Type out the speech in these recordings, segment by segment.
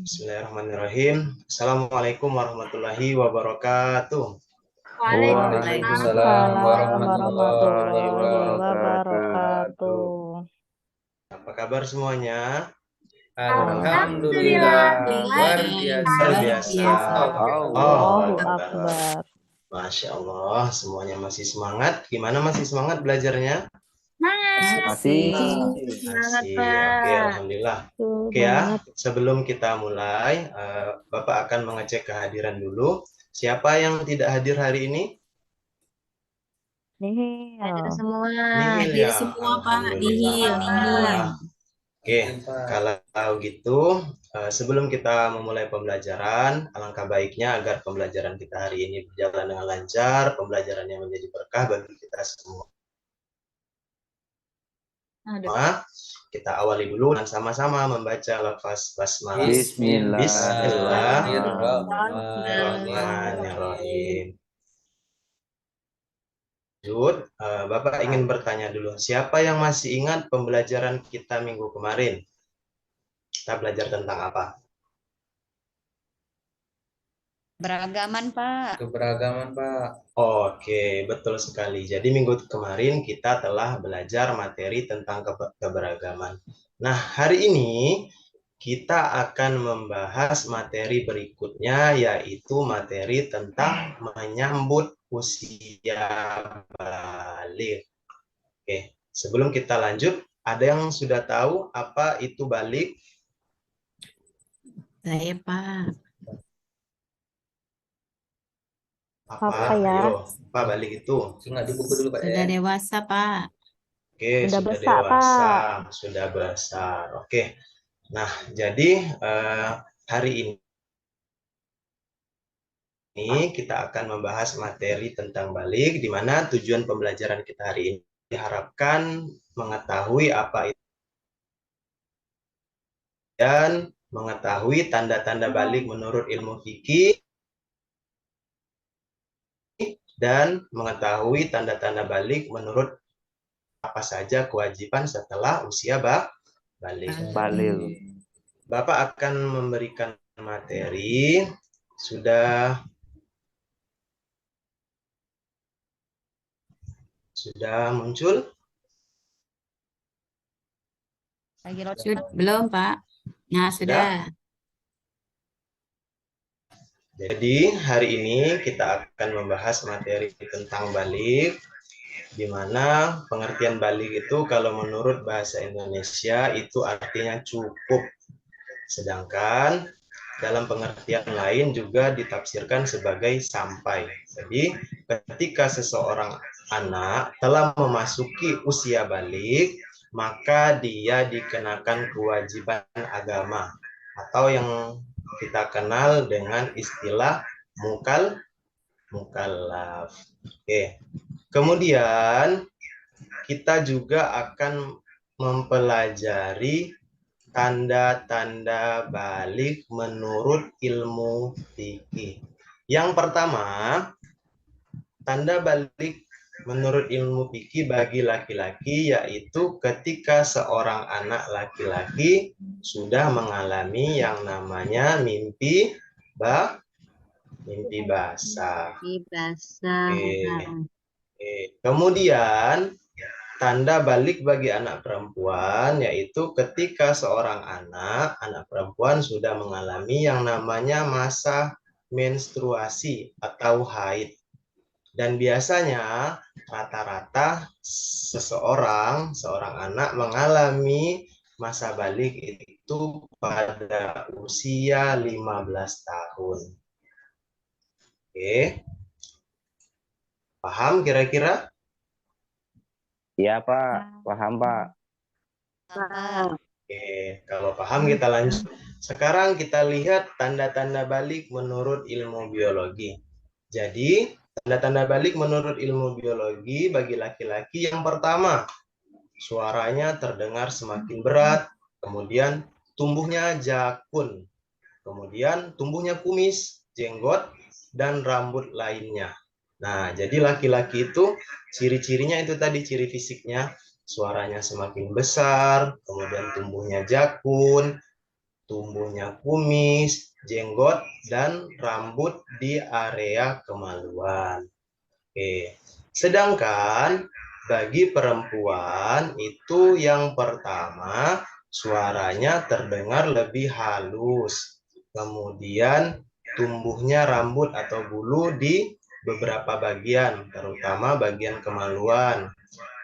Bismillahirrahmanirrahim. Assalamualaikum warahmatullahi wabarakatuh. Waalaikumsalam Waalaikumsalam warahmatullahi warahmatullahi wabarakatuh. wabarakatuh. Apa kabar semuanya? Alhamdulillah, luar biasa. Luar biasa. Allahu Akbar. Masya Allah, semuanya masih semangat. Gimana masih semangat belajarnya? Masih. Masih. Oke, alhamdulillah. Oke ya, sebelum kita mulai, Bapak akan mengecek kehadiran dulu. Siapa yang tidak hadir hari ini? Nihil. Semua Nihil dia ya. semua Pak, Alhamdulillah. Oke, kalau gitu sebelum kita memulai pembelajaran, alangkah baiknya agar pembelajaran kita hari ini berjalan dengan lancar, pembelajarannya menjadi berkah bagi kita semua. Kita awali dulu dan sama-sama membaca lafaz basmalah. Bismillahirrahmanirrahim. Bapak ingin bertanya dulu, siapa yang masih ingat pembelajaran kita minggu kemarin? Kita belajar tentang apa? Keberagaman, Pak. Keberagaman, Pak. Oke, betul sekali. Jadi minggu kemarin kita telah belajar materi tentang keberagaman. Nah, hari ini kita akan membahas materi berikutnya, yaitu materi tentang menyambut usia balik. Oke, sebelum kita lanjut, ada yang sudah tahu apa itu balik? Saya, Pak. Apa ya? Ayo, Pak, balik itu. Ingat di buku dulu, Pak. Sudah dewasa, Pak. Oke, Sudah sudah besar, dewasa, Pak. sudah besar. Oke. Nah, jadi hari ini kita akan membahas materi tentang balik, di mana tujuan pembelajaran kita hari ini diharapkan mengetahui apa itu dan mengetahui tanda-tanda balik menurut ilmu fikih dan mengetahui tanda-tanda balik menurut apa saja kewajiban setelah usia balik. Bapak akan memberikan materi. Sudah muncul? Belum, Pak. Nah, sudah. Jadi hari ini kita akan membahas materi tentang balik, di mana pengertian balik itu kalau menurut bahasa Indonesia itu artinya cukup. Sedangkan dalam pengertian lain juga ditafsirkan sebagai sampai. Jadi ketika seseorang anak telah memasuki usia balik, maka dia dikenakan kewajiban agama atau yang kita kenal dengan istilah mukallaf. Oke. Kemudian kita juga akan mempelajari tanda-tanda balik menurut ilmu fikih. Yang pertama, tanda balik menurut ilmu fikih bagi laki-laki yaitu ketika seorang anak laki-laki sudah mengalami yang namanya mimpi basah. Kemudian tanda balik bagi anak perempuan yaitu ketika seorang anak perempuan sudah mengalami yang namanya masa menstruasi atau haid. Dan biasanya rata-rata seorang anak mengalami masa balik itu pada usia 15 tahun. Oke. Paham kira-kira? Iya, Pak. Paham, Pak. Oke, kalau paham kita lanjut. Sekarang kita lihat tanda-tanda balik menurut ilmu biologi. Jadi, tanda-tanda balik menurut ilmu biologi bagi laki-laki yang pertama, suaranya terdengar semakin berat, kemudian tumbuhnya jakun, kemudian tumbuhnya kumis, jenggot, dan rambut lainnya. Nah, jadi laki-laki itu ciri-cirinya itu tadi, ciri fisiknya, suaranya semakin besar, kemudian tumbuhnya jakun, tumbuhnya kumis, jenggot, dan rambut di area kemaluan. Oke. Sedangkan bagi perempuan itu yang pertama suaranya terdengar lebih halus. Kemudian tumbuhnya rambut atau bulu di beberapa bagian, terutama bagian kemaluan.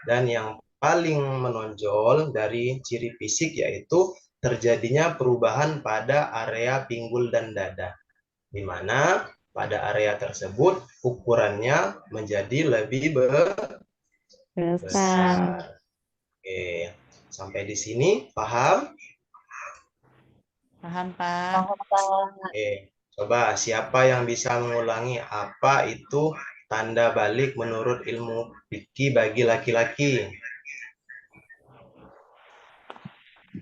Dan yang paling menonjol dari ciri fisik yaitu terjadinya perubahan pada area pinggul dan dada, di mana pada area tersebut ukurannya menjadi lebih besar. Oke, sampai di sini paham? Paham, Pak. Oke, coba siapa yang bisa mengulangi apa itu tanda balik menurut ilmu fikih bagi laki-laki?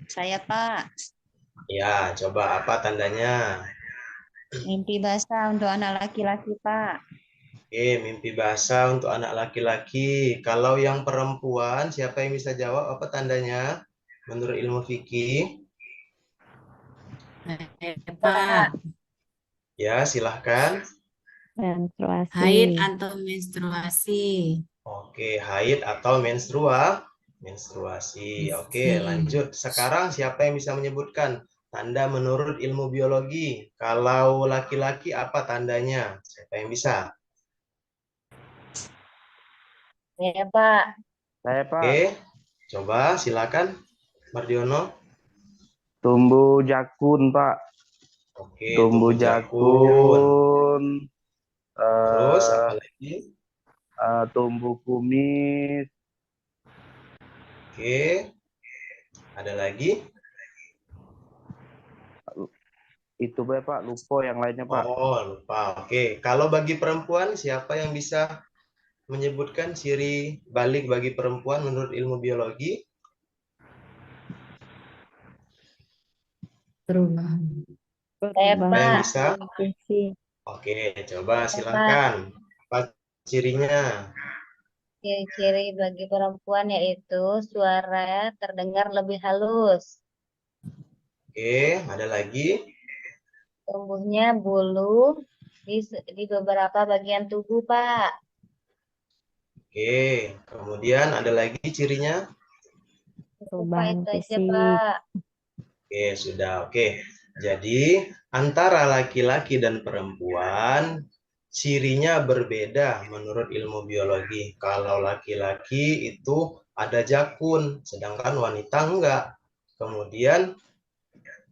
Saya, Pak. Ya, coba apa tandanya? Mimpi basah untuk anak laki-laki, Pak. Oke, mimpi basah untuk anak laki-laki. Kalau yang perempuan, siapa yang bisa jawab apa tandanya menurut ilmu fikih? Pak. Ya, silahkan. Menstruasi. Haid atau menstruasi. Oke, haid atau menstruasi. Oke, lanjut. Sekarang siapa yang bisa menyebutkan tanda menurut ilmu biologi? Kalau laki-laki apa tandanya? Siapa yang bisa? Ya, Pak. Saya, Pak. Oke, coba silakan, Mardiono. Tumbuh jakun, Pak. Oke, Tumbuh jakun. Terus apa lagi? Tumbuh kumis. Oke, ada lagi? Itu Pak, lupa yang lainnya, Pak. Oh, lupa. Oke, kalau bagi perempuan, siapa yang bisa menyebutkan ciri balik bagi perempuan menurut ilmu biologi? Siapa yang bisa? Oke, coba silahkan. Apa cirinya? Ciri-ciri bagi perempuan yaitu suara terdengar lebih halus, Oke, ada lagi? tumbuhnya bulu di beberapa bagian tubuh, Pak. Oke, kemudian ada lagi cirinya? Perubahan Itu aja, fisik. Pak. Oke, sudah. Oke, jadi antara laki-laki dan perempuan cirinya berbeda menurut ilmu biologi. Kalau laki-laki itu ada jakun, sedangkan wanita enggak. Kemudian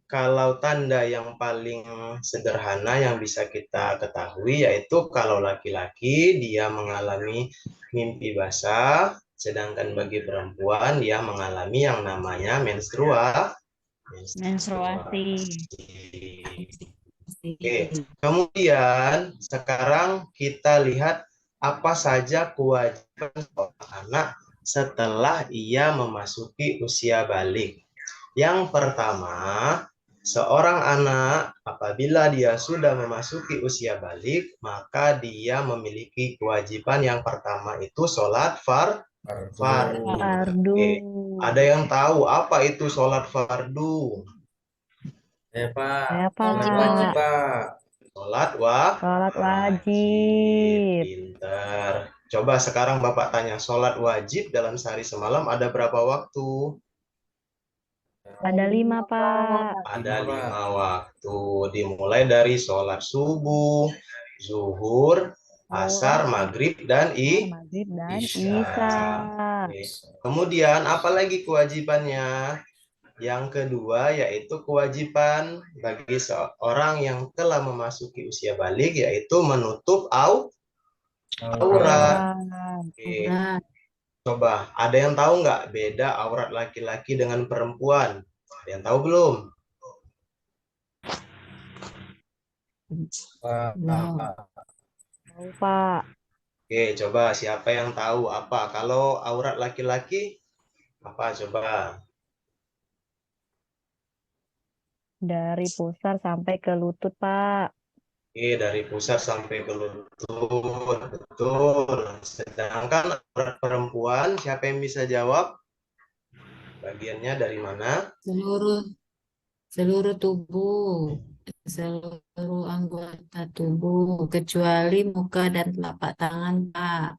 kalau tanda yang paling sederhana yang bisa kita ketahui yaitu kalau laki-laki dia mengalami mimpi basah, sedangkan bagi perempuan dia mengalami yang namanya menstruasi. Oke, kemudian sekarang kita lihat apa saja kewajiban seorang anak setelah ia memasuki usia balik. Yang pertama, seorang anak apabila dia sudah memasuki usia balik, maka dia memiliki kewajiban yang pertama itu sholat fardu. Oke. Ada yang tahu apa itu sholat fardu? Ya, Pak. Ya, Pak. Wajib, Pak. Sholat wajib. Pinter. Coba sekarang Bapak tanya, sholat wajib dalam sehari semalam ada berapa waktu? Ada 5, Pak. Ada 5 waktu. Dimulai dari sholat subuh, zuhur, asar, maghrib, dan Maghrib dan Isya. Kemudian apalagi kewajibannya? Yang kedua yaitu kewajiban bagi seorang yang telah memasuki usia balik yaitu menutup aurat. Oke. Coba, ada yang tahu nggak beda aurat laki-laki dengan perempuan? Ada yang tahu belum? Tahu, Pak. Oke, coba siapa yang tahu apa? Kalau aurat laki-laki apa coba? Dari pusar sampai ke lutut, Pak. Oke, dari pusar sampai ke lutut, betul. Sedangkan aurat perempuan, siapa yang bisa jawab? Bagiannya dari mana? seluruh tubuh, seluruh anggota tubuh, kecuali muka dan telapak tangan, Pak.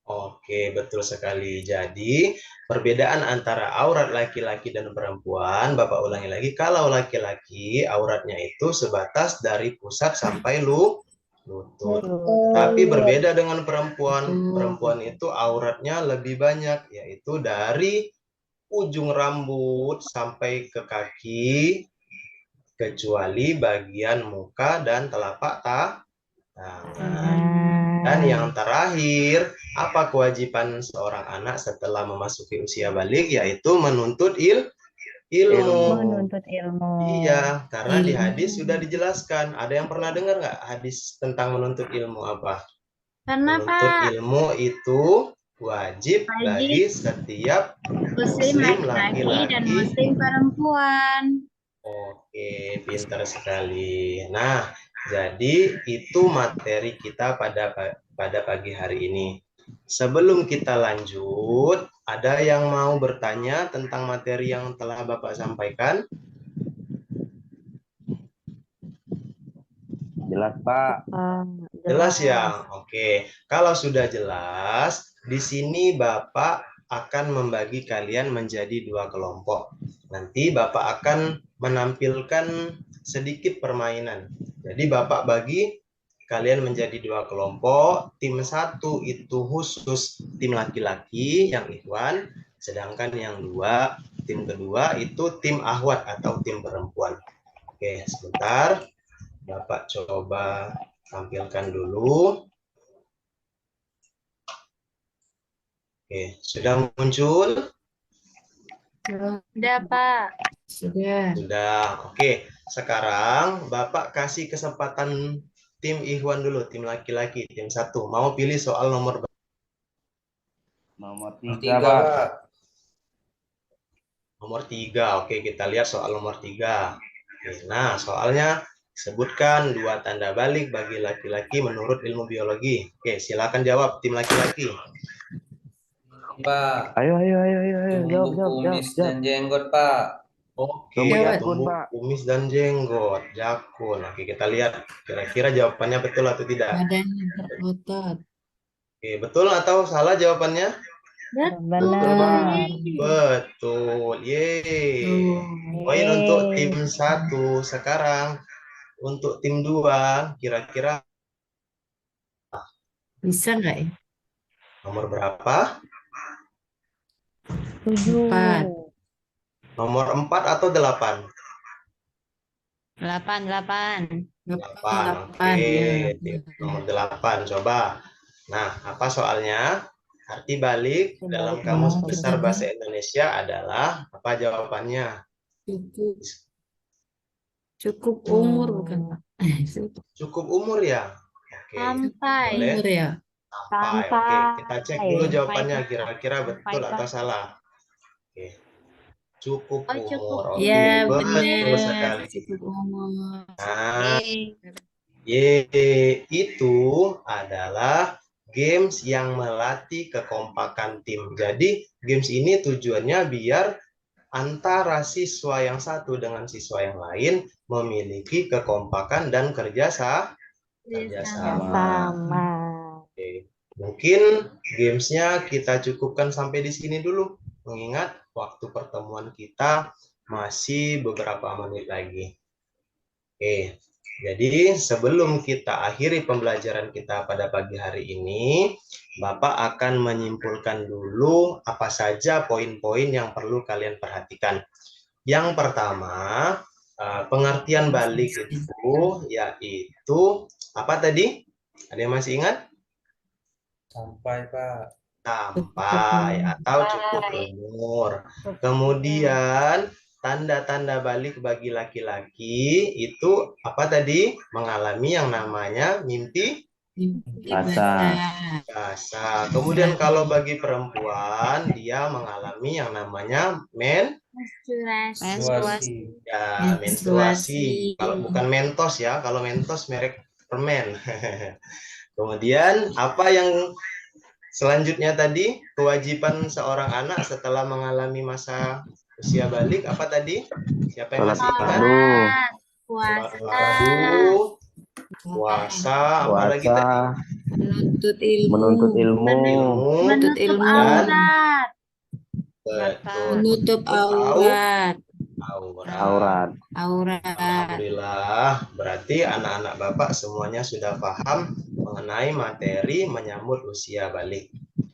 Oke, betul sekali. Jadi, perbedaan antara aurat laki-laki dan perempuan, Bapak ulangi lagi, kalau laki-laki auratnya itu sebatas dari pusat sampai lutut. Tapi berbeda dengan perempuan. Betul. Perempuan itu auratnya lebih banyak, yaitu dari ujung rambut sampai ke kaki, kecuali bagian muka dan telapak tangan. Dan yang terakhir, apa kewajiban seorang anak setelah memasuki usia balik? Yaitu menuntut ilmu. Menuntut ilmu. Iya, karena di Ilmu. hadis sudah dijelaskan. Ada yang pernah dengar nggak hadis tentang menuntut ilmu apa? Karena Menuntut Pak, ilmu itu wajib bagi setiap muslim laki-laki dan muslim perempuan. Oke, pintar sekali. Nah, jadi itu materi kita pada pagi hari ini. Sebelum kita lanjut, ada yang mau bertanya tentang materi yang telah Bapak sampaikan? Jelas, Pak. Jelas ya? Oke. Kalau sudah jelas, di sini Bapak akan membagi kalian menjadi 2 kelompok. Nanti Bapak akan menampilkan sedikit permainan. Jadi Bapak bagi kalian menjadi 2 kelompok. Tim 1 itu khusus tim laki-laki yang Ikhwan, sedangkan yang 2, tim kedua itu tim Akhwat atau tim perempuan. Oke, sebentar. Bapak coba tampilkan dulu. Oke, sudah muncul? Sudah Pak. Sudah. Sudah. Oke, sekarang Bapak kasih kesempatan tim Ikhwan dulu, tim laki-laki, tim 1. Mau pilih soal nomor berapa? Nomor Nomor 3, 3, Pak. Pak. Nomor 3. Oke, kita lihat soal nomor 3. Oke, nah, soalnya sebutkan 2 tanda balik bagi laki-laki menurut ilmu biologi. Oke, silakan jawab tim laki-laki. Pak. Ayo. Tumbuh kumis dan jenggot, Pak. Oke, Tumbuh jakun, tumbuh Pak. kumis dan jenggot, jakun. Oke, kita lihat kira-kira jawabannya betul atau tidak. Badannya berotot. Oke, betul atau salah jawabannya? Benar. Betul. Yeay. Tuh. Poin untuk tim 1. Sekarang untuk tim 2, kira-kira Bisa nggak ya? nomor berapa? 7. 4. Nomor 4 atau 8? 8, 8. 8. 8. Oke, Ya. nomor 8 coba. Nah, apa soalnya? Arti balik dalam Kamus Besar Bahasa Indonesia adalah apa jawabannya? Cukup umur bukan, Pak? Cukup umur ya? Oke. Sampai. Boleh? Umur ya. Sampai. Oke, kita cek dulu jawabannya kira-kira betul Sampai, atau salah. Oke. Cukup Oh, cukup. umur. Oke, Ya, betul benar. sekali. Cukup umur. Nah, Yeay. itu adalah games yang melatih kekompakan tim. Jadi, games ini tujuannya biar antara siswa yang satu dengan siswa yang lain memiliki kekompakan dan kerjasama. Sama. Oke. Mungkin gamesnya kita cukupkan sampai di sini dulu, mengingat waktu pertemuan kita masih beberapa menit lagi. Oke, jadi sebelum kita akhiri pembelajaran kita pada pagi hari ini, Bapak akan menyimpulkan dulu apa saja poin-poin yang perlu kalian perhatikan. Yang pertama, pengertian balik itu yaitu apa tadi? Ada yang masih ingat? Sampai, Pak. Sampai atau cukup umur. Kemudian tanda-tanda balik bagi laki-laki itu apa tadi? Mengalami yang namanya mimpi basah. Kemudian kalau bagi perempuan dia mengalami yang namanya Menstruasi. ya, menstruasi. Kalau bukan mentos ya, kalau mentos merek permen. Kemudian apa yang selanjutnya tadi? Kewajiban seorang anak setelah mengalami masa Usia balik apa tadi? Siapa yang Sholat masih ingat? fardu. Sholat Puasa. fardu, puasa, apa lagi tadi? Menuntut ilmu. Menuntut ilmu. Ilmu, Menuntut Menutup ilmu. aurat. betul. Menutup aurat. Aurat. Aurat. Aurat. Alhamdulillah, berarti anak-anak Bapak semuanya sudah paham mengenai materi menyambut usia balik.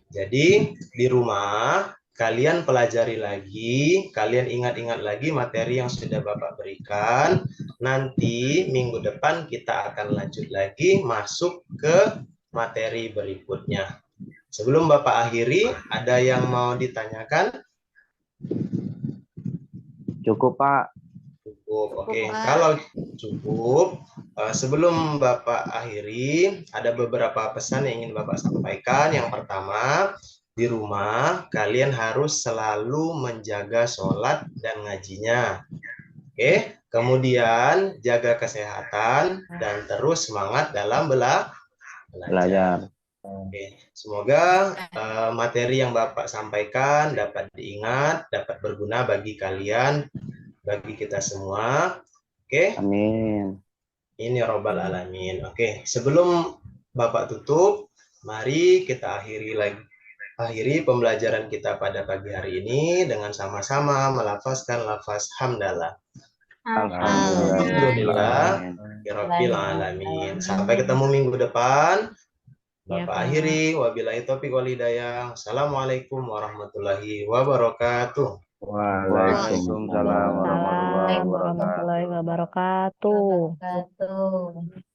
Jadi di rumah kalian pelajari lagi, kalian ingat-ingat lagi materi yang sudah Bapak berikan. Nanti minggu depan kita akan lanjut lagi masuk ke materi berikutnya. Sebelum Bapak akhiri, ada yang mau ditanyakan? Cukup, Pak. Cukup, oke. Pak. Kalau cukup, sebelum Bapak akhiri, ada beberapa pesan yang ingin Bapak sampaikan. Yang pertama, di rumah kalian harus selalu menjaga sholat dan ngajinya. Oke, kemudian jaga kesehatan dan terus semangat dalam belajar. Belajar. Oke, semoga materi yang Bapak sampaikan dapat diingat, dapat berguna bagi kalian, bagi kita semua. Oke, Amin. ini robbal alamin. Oke, sebelum Bapak tutup, mari kita akhiri pembelajaran kita pada pagi hari ini dengan sama-sama melafazkan lafaz hamdalah. Alhamdulillah, Rabbil alamin. Sampai ketemu minggu depan. Ya, Bapak Pak. akhiri, wabillahi taufiq wal hidayah. Assalamualaikum warahmatullahi wabarakatuh. Waalaikumsalam warahmatullahi Waalaikumsalam wabarakatuh. warahmatullahi wabarakatuh. Wabarakatuh.